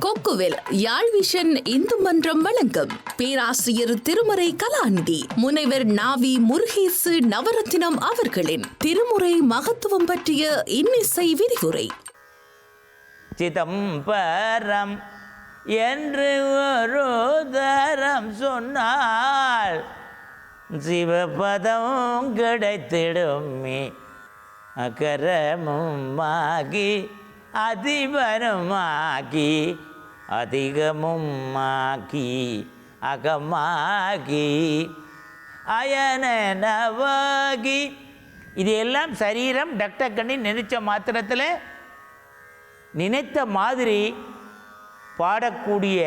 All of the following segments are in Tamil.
கொக்குவில் யாழ் விஷன் இந்து மன்றம் வழங்கும் பேராசிரியர் திருமறை கலாநிதி முனைவர் நாவி முருகேசு நவரத்தினம் அவர்களின் திருமுறை மகத்துவம் பற்றிய இன்னிசை விரிவுரை. சிதம்பரம் என்று ஒரு தரம் சொன்னால் சிவபதம் கிடைத்திடுமே, அகரமுமாகி அதிபரமாகி அதிகமுமாகி அகமாகி அயனவாகி, இது எல்லாம் சரீரம் டக்டக்கண்ணி நினைச்ச மாத்திரத்தில் நினைத்த மாதிரி பாடக்கூடிய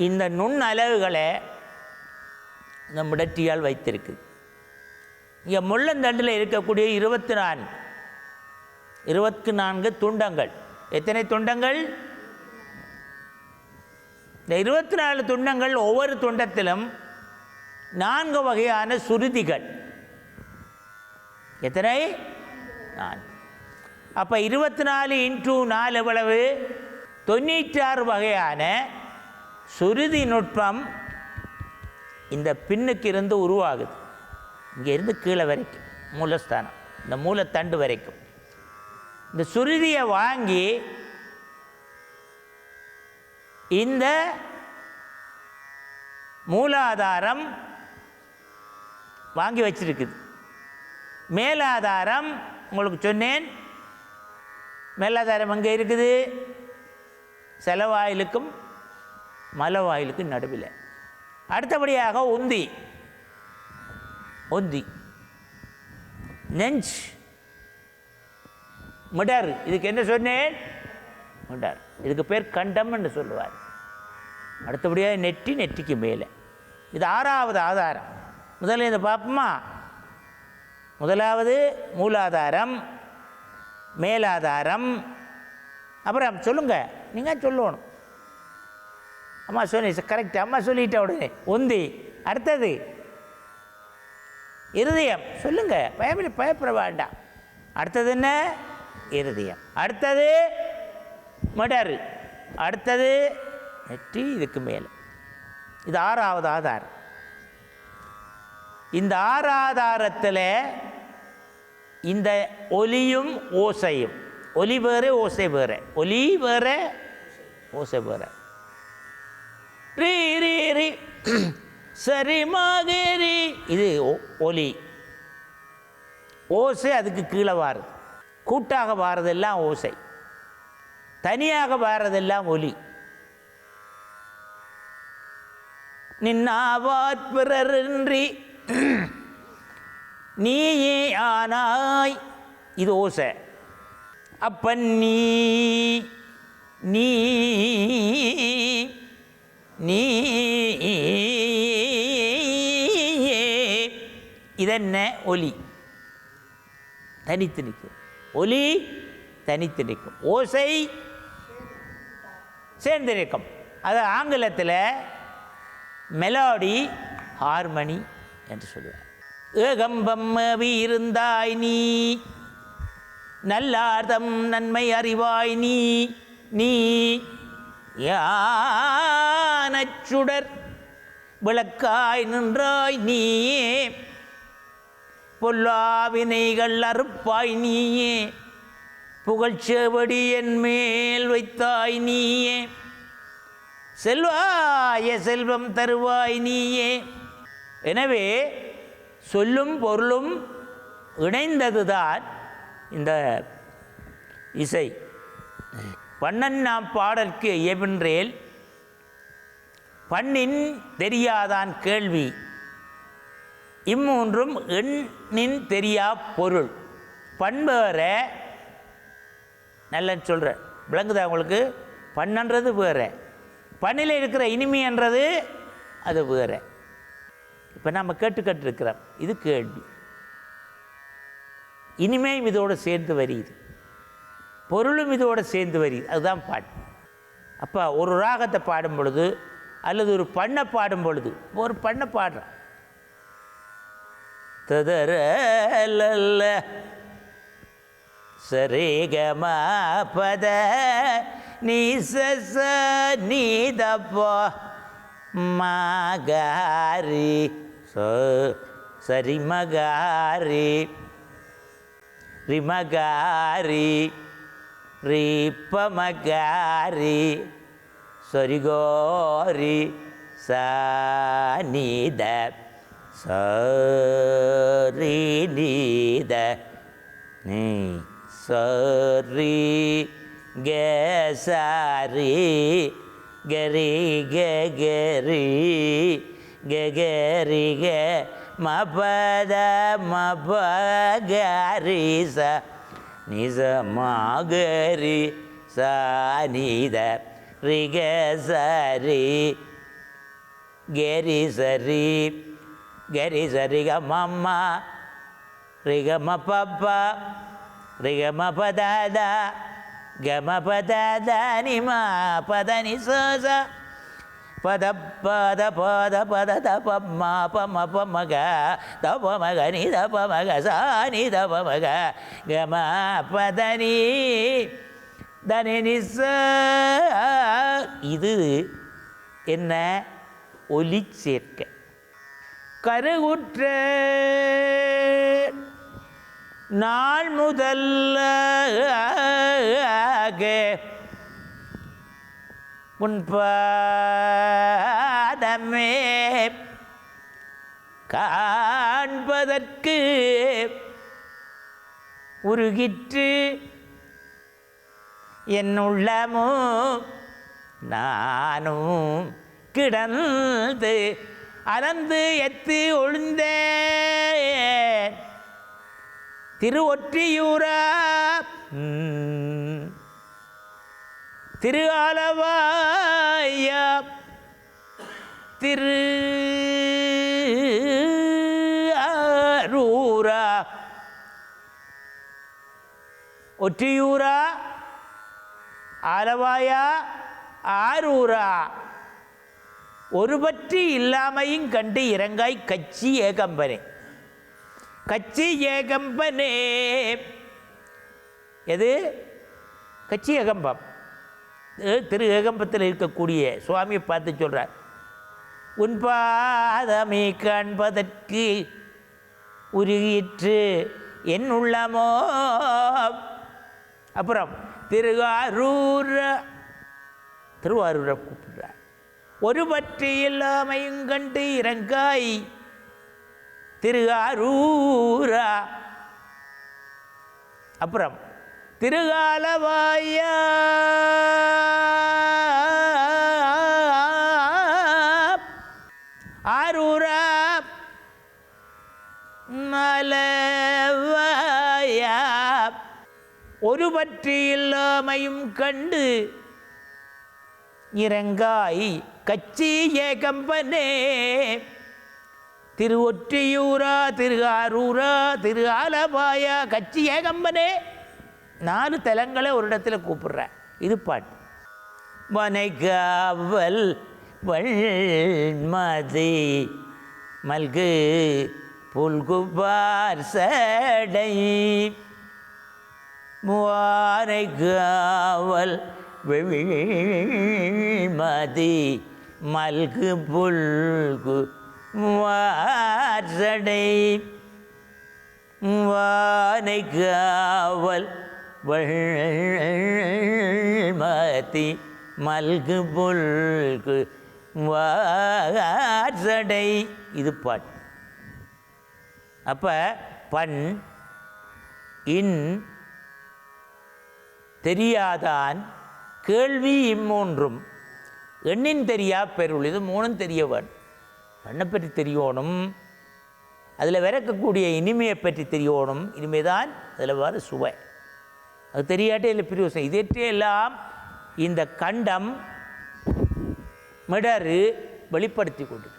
இந்த நுண்ணளவுகளை இந்த முடற்றியால் வைத்திருக்கு. இங்கே முள்ளந்தண்டில் இருக்கக்கூடிய 24 துண்டங்கள். எத்தனை துண்டங்கள்? இந்த 24 துண்டங்கள். ஒவ்வொரு துண்டத்திலும் 4 வகையான சுருதிகள். எத்தனை? 4. அப்போ 24 × 4 எவ்வளவு? 96 வகையான சுருதி நுட்பம் இந்த பின்னுக்கு இருந்து உருவாகுது. இங்கேருந்து கீழே வரைக்கும் மூலஸ்தானம், இந்த மூலத்தண்டு வரைக்கும் இந்த சுருதியை வாங்கி இந்த மூலாதாரம் வாங்கி வச்சிருக்குது. மேலாதாரம் உங்களுக்கு சொன்னேன், மேலாதாரம் அங்கே இருக்குது, செலவாயிலுக்கும் மலவாயிலுக்கும் நடுவில். அடுத்தபடியாக உந்தி நெஞ்ச் மிடர். இதுக்கு என்ன சொன்னேன்? மிடர். இதுக்கு பேர் கண்டம் என்று சொல்லுவார். அடுத்தபடியாக நெற்றிக்கு மேலே. இது 6வது ஆதாரம். முதல்ல இதை பார்ப்போமா? முதலாவது மூலாதாரம், மேலாதாரம், அப்புறம் சொல்லுங்க, நீங்கள் சொல்லணும். அம்மா சொன்னி கரெக்ட், அம்மா சொல்லிட்ட உடனே உந்தி. அடுத்தது இருதயம். சொல்லுங்க, பயப்பட வேண்டாம். அடுத்தது என்ன? இருதயம். அடுத்தது மடர். அடுத்தது நெற்றி, இதுக்கு மேலே. இது 6வது ஆதாரம். இந்த 6 ஆதாரத்தில் இந்த ஒலியும் ஓசையும், ஒலி வேறு ஓசை வேறு, ஒலி வேறு ஓசை வேறு. ரீ ரீ ரீ சரி மகரி, இது ஒலி. ஓசை அதுக்கு கீழே வாருது. கூட்டாக வாரதெல்லாம் ஓசை, தனியாக வாரதெல்லாம் ஒலி. நின்னாவாற் பிறரின்றி நீயே ஆனாய், இது ஓசை. அப்பன் நீ நீ நீ இதென்ன? ஒலி தனித்து நிற்கும், ஒலி தனித்து நிற்கும், ஓசை சேர்ந்து நிற்கும். அது ஆங்கிலத்தில் மெலோடி, ஹார்மனி என்று சொல்லுவார். ஏகம்பம் இருந்தாய் நீ, நல்லார்தம் நன்மை அறிவாய் நீ, நீ யானச்சுடர் விளக்காய் நின்றாய் நீயே, பொல்லாவினைகள் அறுப்பாய் நீயே, புகழ்ச்செவடி என் மேல் வைத்தாய் நீயே, செல்வாய செல்வம் தருவாய் நீயே. எனவே சொல்லும் பொருளும் இணைந்ததுதான் இந்த இசை. பண்ணன்னாம் பாடற்கு எவென்றேல் பண்ணின் தெரியாதான் கேள்வி, இம்மூன்றும் எண்ணின் தெரியா பொருள். பண்பேற நல்ல சொல்கிற விளங்குதா உங்களுக்கு? பண்ணன்றது வேறு, பண்ணில் இருக்கிற இனிமைன்றது அது வேறு. இப்போ நம்ம கேட்டுருக்கிறோம், இது கேள்வி. இனிமையும் இதோடு சேர்ந்து வருது, பொருளும் இதோடு சேர்ந்து வருது, அதுதான் பாட்டு. அப்போ ஒரு ராகத்தை பாடும் பொழுது அல்லது ஒரு பண்ணை பாடும் பொழுது, ஒரு பண்ணை பாடுறோம், ததர சரேகமா பத நீ ச நீ தப்போ மகாரி சரி மகாரி ரிமகாரி ரிப்பமகாரி சொரிகோரி சநீத சரி நீத நீ சரி கரி கரி கரி கரி க மபத மபகரி ச நிச மகரி சநீத ரிக சரி கரி சரி கரி சரி க மம்மா ரிக மப்ப ரிக மபத கம பத நிம பத நிச பத பத பத பத தப ம மக தப மக நி தப மக ச நி தப மக கம பதனி தனி நிச. இது என்ன? ஒலி சேர்க்கை. கருவுற்ற நாள் முதல்ல உன் பாதமே காண்பதற்கு உருகிற்று என் உள்ளமும் நானும் கிடந்து அலந்து எத்து ஒழுந்தேன் திருவொற்றியூரா திரு ஆலவாயா திரு ஆரூரா ஒற்றியூரா ஆலவாயா ஆரூரா ஒரு பற்றி இல்லாமையும் கண்டு இறங்காய் கச்சி ஏகம்பனே. கச்சி ஏகம்பனே எது? கச்சி ஏகம்பம். திரு ஏகம்பத்தில் இருக்கக்கூடிய சுவாமியை பார்த்து சொல்கிறார், உன் பாதமே காண்பதற்கு உருகிற்று என் உள்ளமோ. அப்புறம் திருவாரூரை கூப்பிடுறார், ஒரு பற்றி இல்லாமையும் கண்டு இறங்காய் திருவாரூரா. அப்புறம் திருகாலவாயா ஆரூரா மலவாயா ஒரு பற்றி இல்லாமையும் கண்டு இறங்காய் கச்சி ஏகம்பனே. திருவொற்றியூரா திரு ஆரூரா திரு ஆலவாயா கச்சி ஏகம்பனே. 4 தலங்களை ஒரு இடத்துல கூப்பிடுறேன். இது பாட்டு. மனைகாவல் வள்மதி மல்கு புல்குபார் சடை முவானைகாவல் வெள்மதி மல்கு புல்கு வார்சடை வானைகாவல் வள்மதி மல்கு புல்கு வார்சடை. இது பாட்டு. அப்போ பண் இன் தெரியாதான் கேள்வி இம்மூன்றும் எண்ணின் தெரியா பெருள். இது 3 தெரிய வேணும். பண்ணை பற்றி தெரியணும், அதில் விறக்கக்கூடிய இனிமையை பற்றி தெரியணும். இனிமைதான் அதில் வர சுவை. அது தெரியாட்டே இல்லை பிரியோசம். இதற்றையெல்லாம் இந்த கண்டம் மிடரு வெளிப்படுத்தி கொண்டு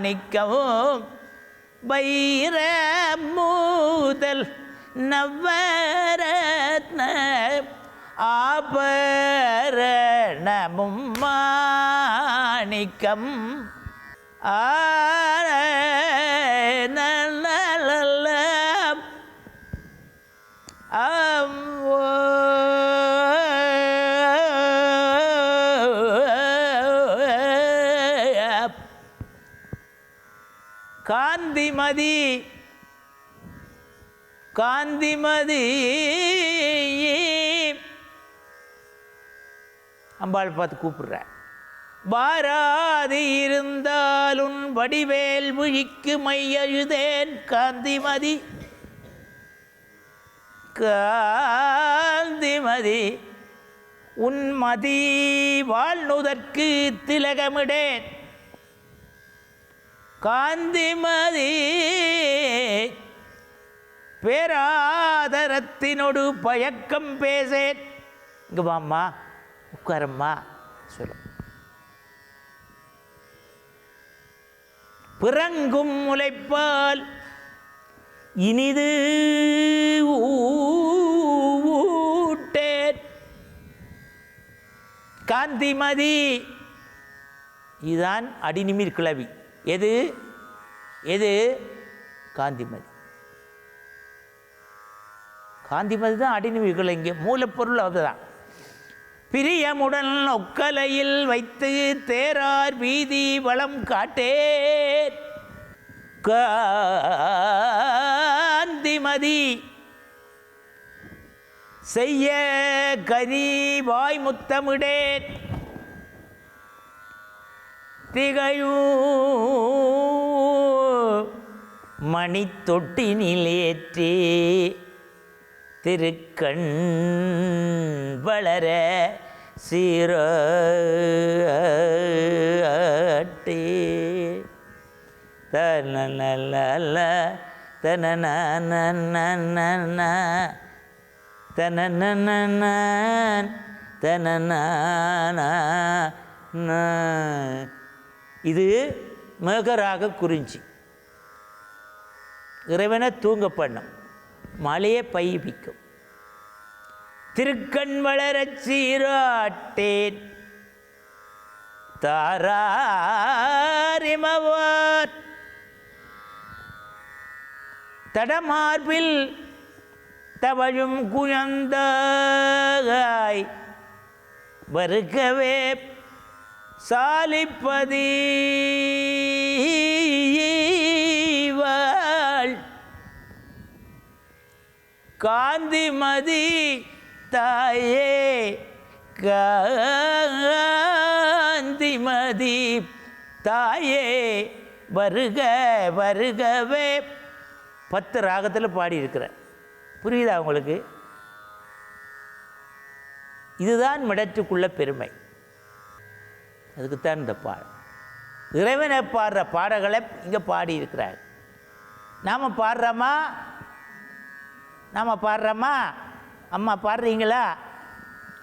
மாணிக்கவும் வைர மூதல் நவரத்ன ஆபரணமும் மாணிக்கம் காந்திமதி காந்திமதி அம்பாள் பார்த்து கூப்பிடுற. பாராதி இருந்தாலுன் வடிவேல் விழிக்கு மையழுதேன் காந்திமதி காந்திமதி உன்மதி வாழ்நுதற்கு திலகமிடேன் காந்திமதி பேராதரத்தினோடு பயக்கம் பேசேன். இங்கே வாம்மா உட்காரம்மா சொல்லு. பிறங்கும் முளைப்பால் இனிது ஊட்டேன் காந்திமதி. இதுதான் அடிநிமிர் கிளவி. எது எது காந்திமதி. காந்திமதி தான் அடிநிமிர் கிளவி. இங்கே மூலப்பொருள் அதுதான். பிரியமுடன் ஒக்கலையில் வைத்து தேரார் வீதி வளம் காட்டேன் காந்திமதி செய்ய கரி வாய் முத்தமிடேன் திகையூ மணி தொட்டினிலேற்றே திருக்கண் வளர சீரட்டே தனநல்ல தனநன தனநன தனநன. இது மேகராக குறிஞ்சி. இறைவனை தூங்க பண்ணும், மழையை பயிப்பிக்கும். திருக்கண் வளரச் சீராட்டேன் தாராரிமவார் தடமார்பில் தவழும் குழந்தாய் வருகவே சாலிப்பதீவாள் காந்திமதி தாயே காந்திமதி தாயே வருக வருகவே. 10 ராகத்தில் பாடியிருக்கிறேன். புரியுதா உங்களுக்கு? இதுதான் மிடற்றுக்குள்ள பெருமை. அதுக்குத்தான் இந்த பாடம். இறைவனை பாடுற பாடல்களை இங்கே பாடியிருக்கிறார். நாம் பாடுறோமா? அம்மா பாடுறீங்களா?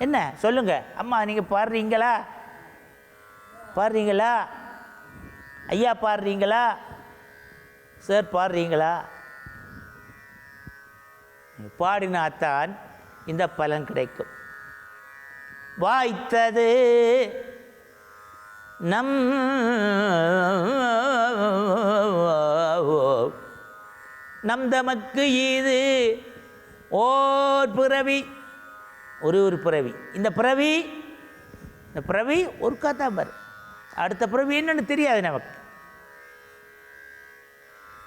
என்ன சொல்லுங்க அம்மா, நீங்கள் பாடுறீங்களா? ஐயா பாடுறீங்களா? சார் பாடுறீங்களா? பாடினாத்தான் இந்த பலன் கிடைக்கும். வாய்த்தது நம் தமக்கு இது ஓர் பிறவி, ஒரு பிறவி. இந்த பிறவி ஒரு காத்தான் பாரு. அடுத்த பிறவி என்னன்னு தெரியாது நமக்கு.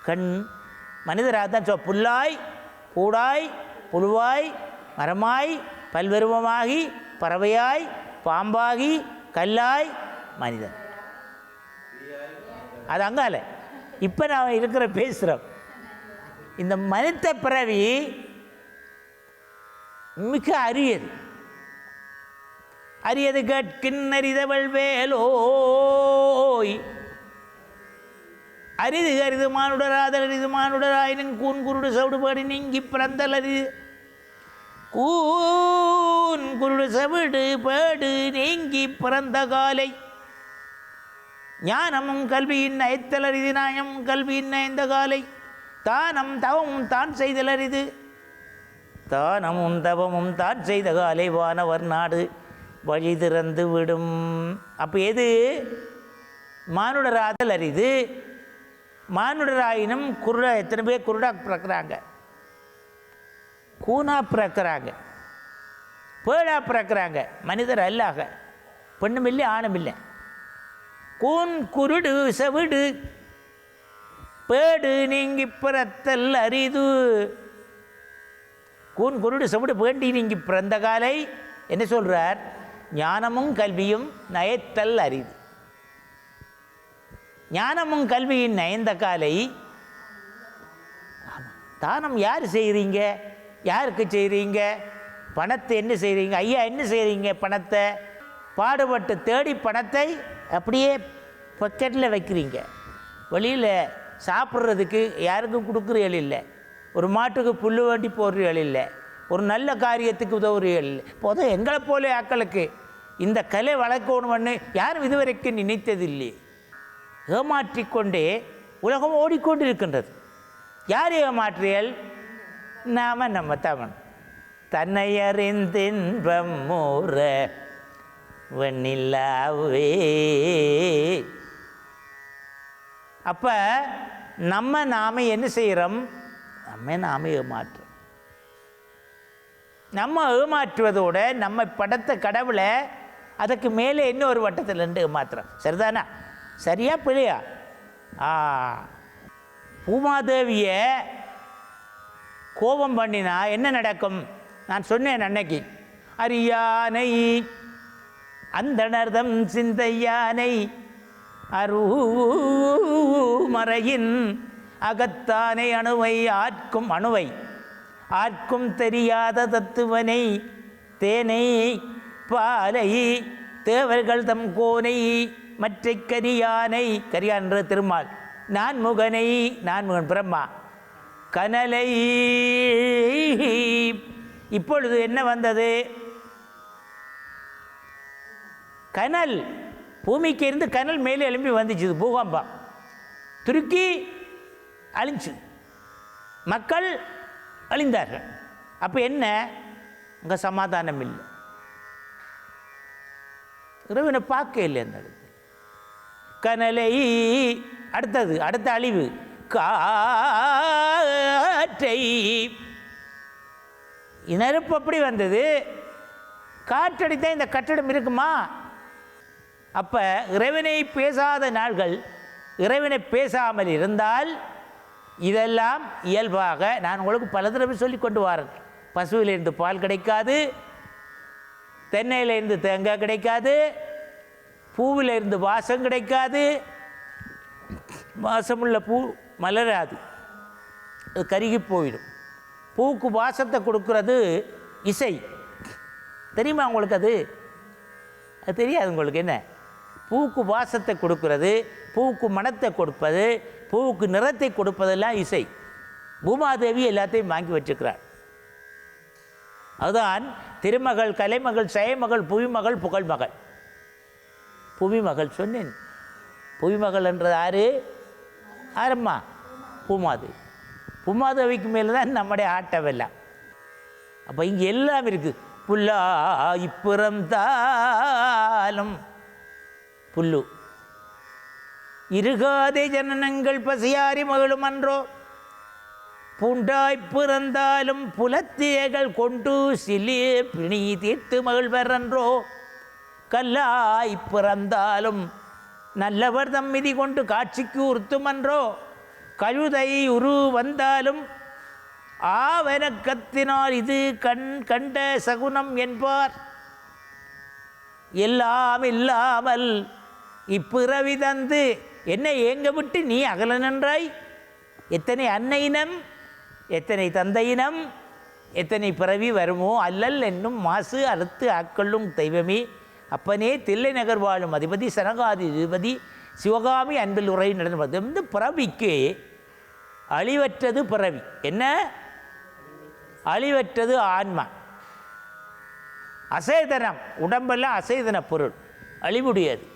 கண் மனிதராக தான் புல்லாய் பூடாய் புழுவாய் மரமாய் பல்வருவமாகி பறவையாய் பாம்பாகி கல்லாய் மனிதன். அது அங்கால. இப்போ நான் இருக்கிற பேசுகிறோம். இந்த மனித பிறவி மிக அரியது கேட்கின்னறிதவள் வேலோய் அரிது அரிது மானுடராதல் அரிது மானுடராயினும் கூன் குருடு சவுடுபாடு நீங்கி பிறந்தல் அரிது கூன் குருடு சவிடு பாடு நீங்கி பிறந்த காலை ஞானமும் கல்வியின் நயத்தல் அரிது நாயம் கல்வியின் நயந்த காலை தானம் தவமும் தான் செய்தல் அரிது தானமும் தவமும் தான் செய்த காலை வானவர் நாடு வழி திறந்து விடும். அப்போ எது மானுடராதல் அரிது. மானுடராயினும் எத்தனை பேர் குருடா பிறக்கிறாங்க, கூனா பிறக்கிறாங்க, பேடா பிறக்கிறாங்க. மனிதர் அல்லாக பெண்ணும் இல்லை ஆணும் இல்லை. கூன் குருடு செவிடு பேடு நீங்கி பிறத்தல் அரிது. கூன் குருடு செவிடு பேண்டி நீங்கி பிறந்த காலை என்ன சொல்றார்? ஞானமும் கல்வியும் நயத்தல் அரிது. ஞானமும் கல்வியின் நயந்த காலை தானம் யார் செய்கிறீங்க? யாருக்கு செய்கிறீங்க? பணத்தை என்ன செய்கிறீங்க? ஐயா என்ன செய்கிறீங்க? பணத்தை பாடுபட்டு தேடி பணத்தை அப்படியே பாக்கெட்டில் வைக்கிறீங்க. வெளியில் சாப்பிட்றதுக்கு யாருக்கும் கொடுக்குறீர்கள் இல்லை. ஒரு மாட்டுக்கு புல் வேண்டி போடுறீர்கள் இல்லை. ஒரு நல்ல காரியத்துக்கு உதவுறீர்கள் இல்லை. போதும் எங்களை போல ஆக்களுக்கு இந்த கலை வளர்க்கணும்னு யாரும் இதுவரைக்கும் நினைத்ததில்லை. ஏமாற்றிக்கொண்டே உலகம் ஓடிக்கொண்டிருக்கின்றது. யார் ஏமாற்றியல்? நம்ம தமிழ். தன்னை அறிந்தின்பம் மூற வெண்ணிலாவே. அப்போ நாம என்ன செய்கிறோம்? நாம ஏமாற்றுறோம். நம்ம ஏமாற்றுவதோடு நம்ம படத்தை கடவுளை அதுக்கு மேலே இன்னொரு வட்டத்தில் இருந்து ஏமாத்துறோம். சரிதானா? சரியா பிள்ளையா? பூமாதேவியை கோபம் பண்ணினா என்ன நடக்கும்? நான் சொன்னேன் அன்னைக்கு. அரியானை அந்தணர்தம் சிந்தையானை அருமறையின் அகத்தானை அணுவை ஆர்க்கும் தெரியாத தத்துவனை தேனை பாலை தேவர்கள் தம் கோனை மற்றை கரியான் திருமால் நான்முகன் பிரம்மா கனலை. இப்பொழுது என்ன வந்தது? கனல் பூமிக்கு இருந்து கனல் மேலே எழும்பி வந்துச்சு. பூகம்பம் துருக்கி அழிஞ்சு, மக்கள் அழிந்தார்கள். அப்போ என்ன? அங்கே சமாதானம் இல்லை. இறைவனை பார்க்க இல்லை அந்த இடத்துல. கனலை அடுத்த அழிவு காற்றை. நெருப்பு அப்படி வந்தது. காற்றடித்தான் இந்த கட்டிடம் இருக்குமா? அப்போ இறைவனை பேசாத நாள்கள், இறைவனை பேசாமல் இருந்தால் இதெல்லாம் இயல்பாக நான் உங்களுக்கு பல தடவை சொல்லி கொண்டு வரேன். பசுவிலிருந்து பால் கிடைக்காது, தென்னையிலிருந்து தேங்காய் கிடைக்காது, பூவிலிருந்து வாசம் கிடைக்காது, வாசமுள்ள பூ மலராது, அது கருகி போயிடும். பூவுக்கு வாசத்தை கொடுக்கறது இசை. தெரியுமா உங்களுக்கு? அது தெரியாது உங்களுக்கு. என்ன பூவுக்கு வாசத்தை கொடுக்கறது, பூவுக்கு மனத்தை கொடுப்பது, பூவுக்கு நிறத்தை கொடுப்பதெல்லாம் இசை. பூமாதேவி எல்லாத்தையும் வாங்கி வச்சுக்கிறார். அதுதான் திருமகள், கலைமகள், செயமகள், புவிமகள், புகழ்மகள். புவிமகள் சொன்னேன். புவிமகள் என்றது ஆரம்மா பூமாதேவி. பூமாதேவிக்கு மேலே தான் நம்முடைய ஆட்டமெல்லாம். அப்போ இங்கே எல்லாம் இருக்குது. புல்லா இப்பிறந்தாலும் புல்லு இருகாதே ஜனனங்கள் பசியாரி மகளும் அன்றோ பூண்டாய் பிறந்தாலும் புலத்தேகள் கொண்டு சிலே பிணி தீர்த்து மகிழ்வரன்றோ கல்லாய் பிறந்தாலும் நல்லவர் தம்மிதி கொண்டு காட்சிக்கு உறுத்துமன்றோ கழுதை உரு வந்தாலும் ஆவனக்கத்தினால் இது கண்ட சகுனம் என்பார். எல்லாம் இல்லாமல் இப்பிறவி தந்து என்னை ஏங்க விட்டு நீ அகல நின்றாய். எத்தனை அன்னையினம், எத்தனை தந்தையினம், எத்தனை பிறவி வருமோ அல்லல் என்னும் மாசு அறுத்து ஆட்கொள்ளும் தெய்வமே. அப்பனே தில்லை நகர் வாழும் அதிபதி சனகாதி அதிபதி சிவகாமி அன்பில் உரை நடந்து இந்த பிறவிக்கு அழிவற்றது பிறவி. என்ன அழிவற்றது? ஆன்மா. அசேதனம், உடம்பெல்லாம் அசேதன பொருள், அழிவுடையது.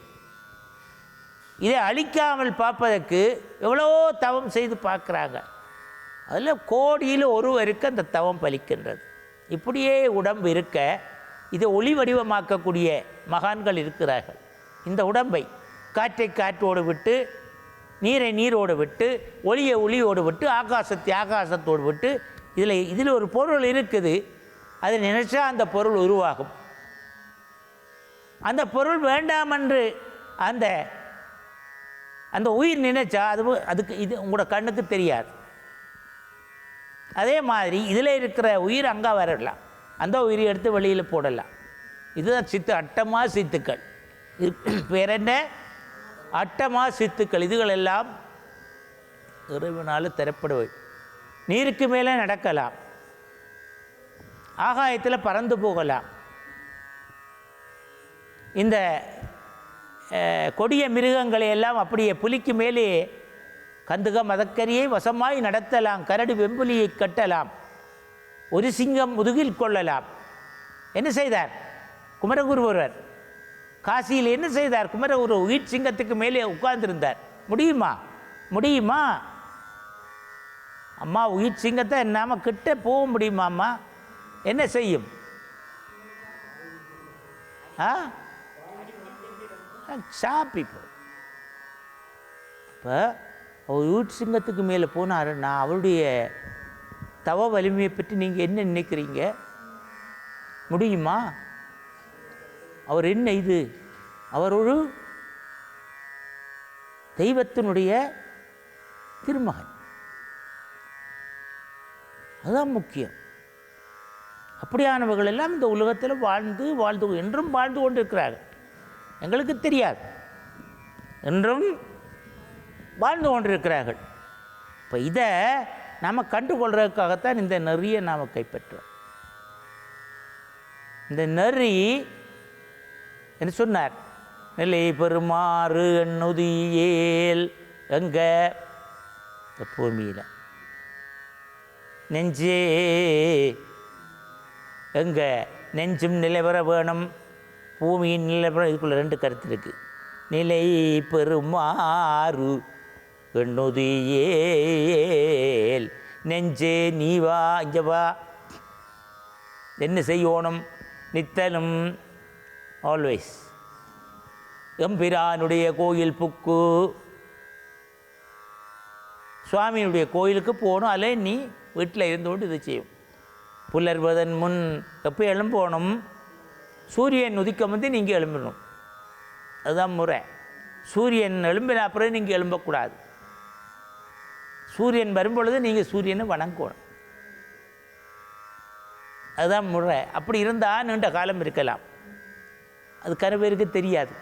இதை அழிக்காமல் பார்ப்பதற்கு எவ்வளோ தவம் செய்து பார்க்குறாங்க. அதில் கோடியில் ஒருவருக்கு அந்த தவம் பலிக்கின்றது. இப்படியே உடம்பு இருக்க இதை ஒளி வடிவமாக்கக்கூடிய மகான்கள் இருக்கிறார்கள். இந்த உடம்பை காற்றை காற்றோடு விட்டு, நீரை நீரோடு விட்டு, ஒளியை ஒளியோடு விட்டு, ஆகாசத்தை ஆகாசத்தோடு விட்டு, இதில் ஒரு பொருள் இருக்குது. அதை நினைச்சா அந்த பொருள் உருவாகும். அந்த பொருள் வேண்டாம் என்று அந்த அந்த உயிர் நினைச்சா அதுக்கு இது உங்களோட கண்ணுக்கு தெரியாது. அதே மாதிரி இதில் இருக்கிற உயிர் அங்கே வரலாம், அந்த உயிரை எடுத்து வெளியில் போடலாம். இதுதான் அட்டமா சித்துக்கள். இது பேர் என்ன? அட்டமா சித்துக்கள். இதுகளெல்லாம் இறைவனால் தரப்படுவை. நீருக்கு மேலே நடக்கலாம், ஆகாயத்தில் பறந்து போகலாம். இந்த கொடிய மிருகங்களை எல்லாம் அப்படியே புலிக்கு மேலே கந்துக மதக்கரியை வசமாய் நடத்தலாம், கரடி வெம்புலியை கட்டலாம், ஒரு சிங்கம் முதுகில் கொள்ளலாம். என்ன செய்தார் குமரகுருவர்? காசியில் என்ன செய்தார் குமரகுரு? உயிர் சிங்கத்துக்கு மேலே உட்கார்ந்திருந்தார். முடியுமா? அம்மா உயிர் சிங்கத்தை நாம் கிட்ட போக முடியுமா? அம்மா என்ன செய்யும்? சாப்பிப்போம். இப்போ அவர் உயிர் சிங்கத்துக்கு மேலே போனார். நான் அவருடைய தவ வலிமையை பற்றி நீங்கள் என்ன நினைக்கிறீங்க? முடியுமா? அவர் என்ன இது? அவர் ஒரு தெய்வத்தினுடைய திருமகன். அதுதான் முக்கியம். அப்படியானவர்கள் எல்லாம் இந்த உலகத்தில் வாழ்ந்து என்றும் வாழ்ந்து கொண்டிருக்கிறார்கள். எங்களுக்கு தெரியாது, என்றும் வாழ்ந்து கொண்டிருக்கிறார்கள். இப்போ இதை நாம் கண்டுகொள்றதுக்காகத்தான் இந்த நெறியை நாம் கைப்பற்றோம். இந்த நெறி என்ன சொன்னார்? நிலை பெருமாறு எண்ணுதியேல் எங்க பூமியில் நெஞ்சே எங்க நெஞ்சும் நிலைபெற வேணும், பூமியின் நிலைபெற. இதுக்குள்ள ரெண்டு கருத்து இருக்குது. நிலை பெருமாறு எண்ணுதியேல் நெஞ்சே நீ வா, இங்கே வா. என்ன செய்யணும்? நித்தலும் ஆல்வேஸ் எம்பிரானுடைய கோயில் புக்கு, சுவாமியினுடைய கோயிலுக்கு போகணும். அல்ல நீ வீட்டில் இருந்தோண்டு இதை செய்யும். புலர்வதன் முன் எப்போ எழும்பணும்? சூரியன் உதிக்கும் வந்து நீங்கள் எழும்பணும். அதுதான் முறை. சூரியன் எழும்பின அப்புறம் நீங்கள் எழும்பக்கூடாது. சூரியன் வரும்பொழுது நீங்கள் சூரியனை வணங்கணும். அதுதான் முறை. அப்படி இருந்தால் நீண்ட காலம் இருக்கலாம். அது கருவேருக்கு தெரியாது.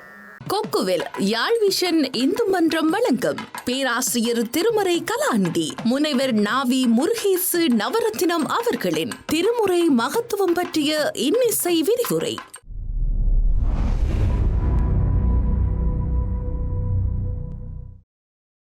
கொக்குவில் யாழ் விஷன் இந்து மன்றம் வழங்கும் பேராசிரியர் திருமறை கலாநிதி முனைவர் நாவி முருகேசு நவரத்தினம் அவர்களின் திருமுறை மகத்துவம் பற்றிய இன்னிசை விரிவுரை.